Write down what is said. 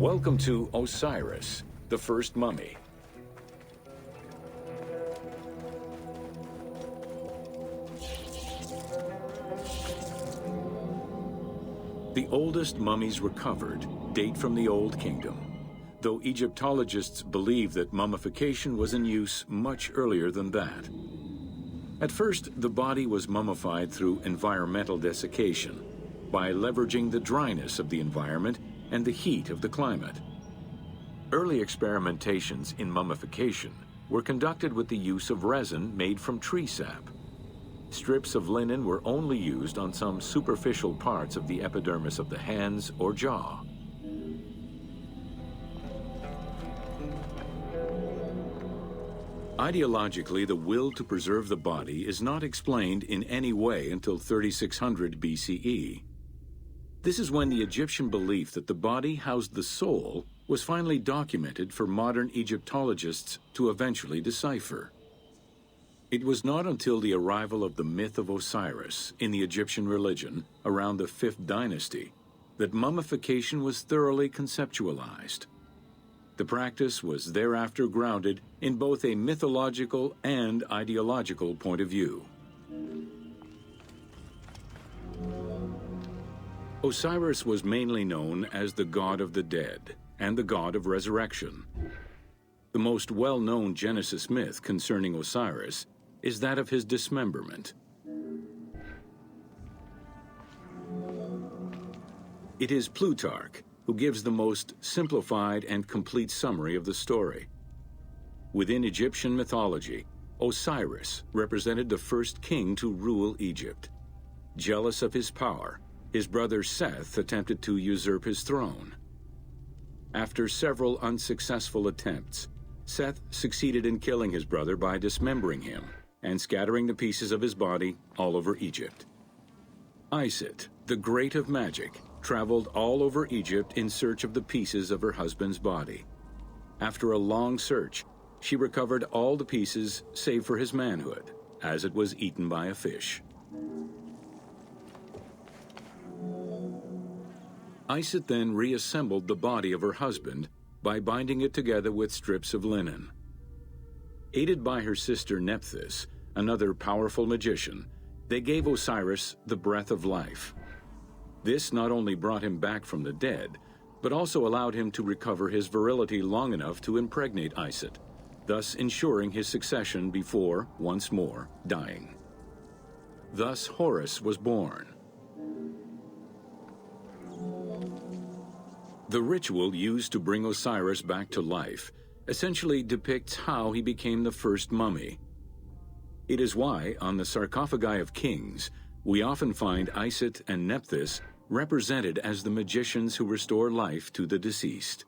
Welcome to Osiris, the first mummy. The oldest mummies recovered date from the Old Kingdom, though Egyptologists believe that mummification was in use much earlier than that. At first, the body was mummified through environmental desiccation, by leveraging the dryness of the environment and the heat of the climate. Early experimentations in mummification were conducted with the use of resin made from tree sap. Strips of linen were only used on some superficial parts of the epidermis of the hands or jaw. Ideologically, the will to preserve the body is not explained in any way until 3600 BCE. This is when the Egyptian belief that the body housed the soul was finally documented for modern Egyptologists to eventually decipher. It was not until the arrival of the myth of Osiris in the Egyptian religion around the 5th dynasty that mummification was thoroughly conceptualized. The practice was thereafter grounded in both a mythological and ideological point of view. Osiris was mainly known as the god of the dead and the god of resurrection. The most well-known Genesis myth concerning Osiris is that of his dismemberment. It is Plutarch who gives the most simplified and complete summary of the story. Within Egyptian mythology, Osiris represented the first king to rule Egypt. Jealous of his power, his brother Seth attempted to usurp his throne. After several unsuccessful attempts, Seth succeeded in killing his brother by dismembering him and scattering the pieces of his body all over Egypt. Isis, the great of magic, traveled all over Egypt in search of the pieces of her husband's body. After a long search, she recovered all the pieces save for his manhood, as it was eaten by a fish. Isis then reassembled the body of her husband by binding it together with strips of linen. Aided by her sister Nephthys, another powerful magician, they gave Osiris the breath of life. This not only brought him back from the dead, but also allowed him to recover his virility long enough to impregnate Isis, thus ensuring his succession before, once more, dying. Thus Horus was born. The ritual used to bring Osiris back to life essentially depicts how he became the first mummy. It is why, on the sarcophagi of kings, we often find Isis and Nephthys represented as the magicians who restore life to the deceased.